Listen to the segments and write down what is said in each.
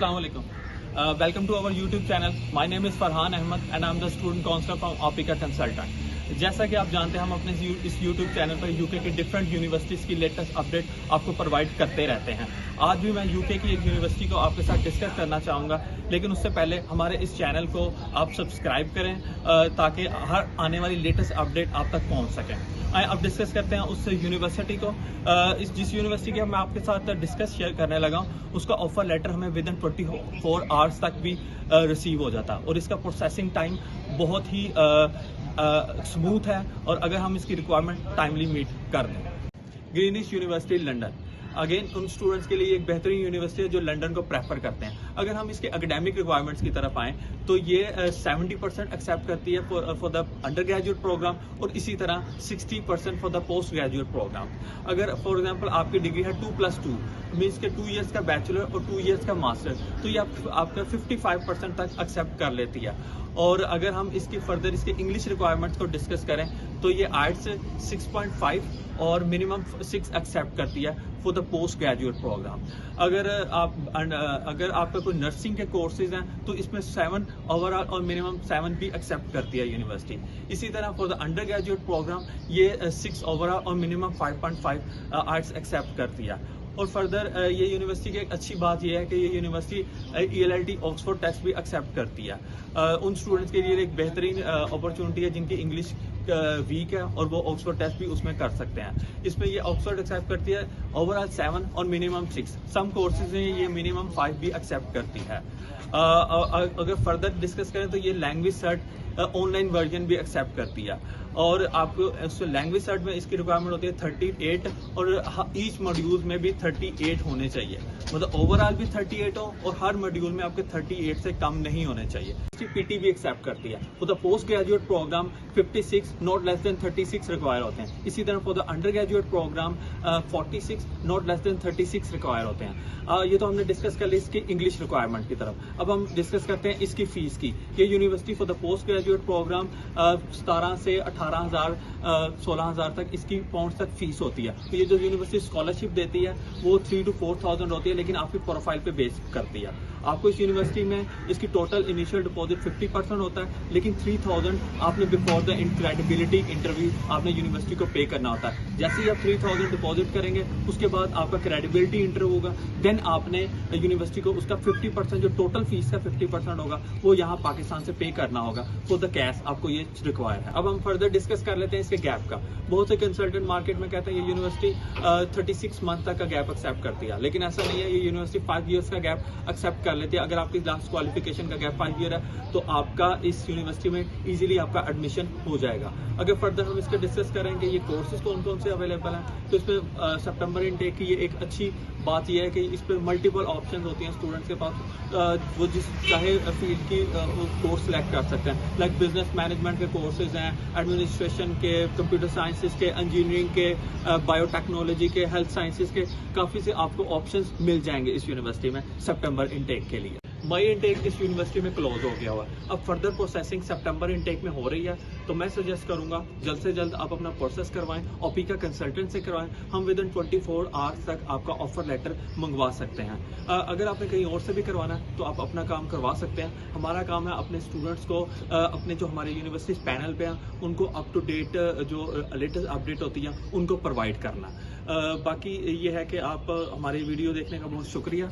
Assalamu alaikum. Welcome to our YouTube channel. My name is Farhan Ahmed and I'm the student counselor from Opika Consultant. जैसा कि आप जानते हैं हम अपने इस YouTube चैनल पर यूके के डिफरेंट यूनिवर्सिटीज़ की लेटेस्ट अपडेट आपको प्रोवाइड करते रहते हैं। आज भी मैं यूके की एक यूनिवर्सिटी को आपके साथ डिस्कस करना चाहूँगा, लेकिन उससे पहले हमारे इस चैनल को आप सब्सक्राइब करें ताकि हर आने वाली लेटेस्ट अपडेट आप तक पहुँच सकें। आइए अब डिस्कस करते हैं उस यूनिवर्सिटी को। जिस यूनिवर्सिटी की मैं आपके साथ डिस्कस शेयर करने लगा हूँ, उसका ऑफर लेटर हमें विद इन 24 आवर्स तक भी रिसीव हो जाता है और इसका प्रोसेसिंग टाइम बहुत ही स्मूथ है और अगर हम इसकी रिक्वायरमेंट टाइमली मीट कर दें। ग्रीनिश यूनिवर्सिटी लंदन अगेन उन स्टूडेंट्स के लिए एक बेहतरीन यूनिवर्सिटी है जो लंदन को प्रेफर करते हैं। अगर हम इसके एकेडमिक रिक्वायरमेंट्स की तरफ आएँ तो ये 70% एक्सेप्ट करती है for the undergraduate program और इसी तरह 60% for the postgraduate program. अगर फॉर एग्जांपल आपकी डिग्री है 2+2 मीन्स के 2 इयर्स का बैचलर और 2 इयर्स का मास्टर, तो ये आपका 55% तक एक्सेप्ट कर लेती है। और अगर हम इसकी फर्दर इसके इंग्लिश रिक्वायरमेंट्स को डिस्कस करें तो ये आइट्स 6.5 और मिनिमम 6 एक्सेप्ट करती है for the postgraduate program. अगर आपका कोई नर्सिंग के कोर्सेज हैं तो इसमें 7 ओवरऑल और मिनिमम 7 भी एक्सेप्ट करती है यूनिवर्सिटी। इसी तरह for the undergraduate program ये 6 ओवरऑल और मिनिमम 5.5 आइट्स एक्सेप्ट करती है। और फर्दर ये यूनिवर्सिटी की एक अच्छी बात यह है कि ये यूनिवर्सिटी ELLT ऑक्सफोर्ड टेस्ट भी एक्सेप्ट करती है। उन स्टूडेंट्स के लिए एक बेहतरीन अपॉर्चुनिटी है जिनकी इंग्लिश वीक है और वो ऑक्सफोर्ड टेस्ट भी उसमें कर सकते हैं। इसमें ये ऑक्सफोर्ड एक्सेप्ट करती है ओवरऑल 7 और मिनिमम 6। सम कोर्सेज में ये मिनिमम 5 भी एक्सेप्ट करती है। अगर फर्दर डिस्कस करें तो ये लैंग्वेज सर्ट ऑनलाइन वर्जन भी एक्सेप्ट करती है और आपको लैंग्वेज सर्ट में इसकी रिक्वायरमेंट होती है 38 और ईच मॉड्यूल में भी 38 होने चाहिए, मतलब ओवरऑल भी 38 हो और हर मॉड्यूल में आपके 38 से कम नहीं होने चाहिए। PT भी एक्सेप्ट करती है। For the postgraduate program 56 not less than 36 require होते हैं। इसी तरह for the undergraduate program 46 not less than 36 require होते हैं। ये तो हमने डिस्कस कर लिया इसकी इंग्लिश रिक्वायरमेंट की तरफ। अब हम डिस्कस करते हैं इसकी फीस की। ये university for the postgraduate program 17 से 18,000 16,000 तक इसकी पाउंड तक फीस होती है। तो ये जो यूनिवर्सिटी स्कॉलरशिप देती है वो 3 to 4,000 होती है, लेकिन आपकी प्रोफाइल पे बेस करती है। आपको इस यूनिवर्सिटी में इसकी टोटल इनिशियल डिपॉजिट 50% होता है, लेकिन 3,000 आपने बिफोर द क्रेडिबिलिटी इंटरव्यू आपने यूनिवर्सिटी को पे करना होता है। जैसे ही आप 3,000 डिपॉजिट करेंगे उसके बाद आपका क्रेडिबिलिटी इंटरव्यू होगा, देन आपने यूनिवर्सिटी को उसका 50% जो टोटल फीस का 50% होगा वो यहाँ पाकिस्तान से पे करना होगा। फॉर द कैश आपको ये रिक्वायर है। अब हम फर्दर डिस्कस कर लेते हैं इसके गैप का। बहुत से कंसल्टेंट मार्केट में कहते हैं ये यूनिवर्सिटी 36 मंथ तक का गैप एक्सेप्ट करती है, लेकिन ऐसा नहीं है। ये यूनिवर्सिटी 5 ईयर्स का गैप एक्सेप्ट कर लेती है। अगर आपकी लास्ट क्वालिफिकेशन का गैप 5 ईयर है तो आपका इस यूनिवर्सिटी में इजीली आपका एडमिशन हो जाएगा। अगर फर्दर हम इसका डिस्कस करेंगे ये कोर्सेज कौन कौन से अवेलेबल हैं, तो इसमें सितंबर इनटेक की ये एक अच्छी बात यह है कि इस पर मल्टीपल ऑप्शन होती हैं स्टूडेंट्स के पास। वो जिस चाहे फील्ड की कोर्स सेलेक्ट कर सकते हैं। लाइक बिजनेस मैनेजमेंट के कोर्सेज हैं, एडमिनिस्ट्रेशन के, कंप्यूटर साइंसेज के, इंजीनियरिंग के, बायोटेक्नोलॉजी के, हेल्थ साइंसेज के, काफ़ी से आपको ऑप्शंस मिल जाएंगे इस यूनिवर्सिटी में सितंबर इनटेक के लिए। मई इनटेक इस यूनिवर्सिटी में क्लोज हो गया हुआ है। अब फर्दर प्रोसेसिंग सितंबर इनटेक में हो रही है, तो मैं सजेस्ट करूंगा जल्द से जल्द आप अपना प्रोसेस करवाएं, ओपिका कंसल्टेंट से करवाएं। हम विद इन 24 आवर्स तक आपका ऑफर लेटर मंगवा सकते हैं। अगर आपने कहीं और से भी करवाना है तो आप अपना काम करवा सकते हैं। हमारा काम है अपने स्टूडेंट्स को अपने जो हमारे यूनिवर्सिटी पैनल पे हैं उनको अप टू डेट जो लेटेस्ट अपडेट होती है उनको प्रोवाइड करना। बाकी ये है कि आप हमारी वीडियो देखने का बहुत शुक्रिया।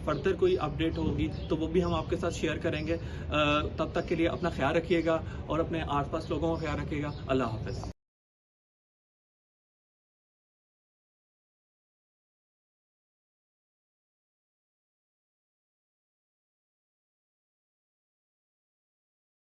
फर्दर कोई अपडेट होगी तो वो भी हम आपके साथ शेयर करेंगे। तब तक के लिए अपना ख्याल रखिएगा और अपने आसपास लोगों का ख्याल रखिएगा। अल्लाह हाफ़िज़।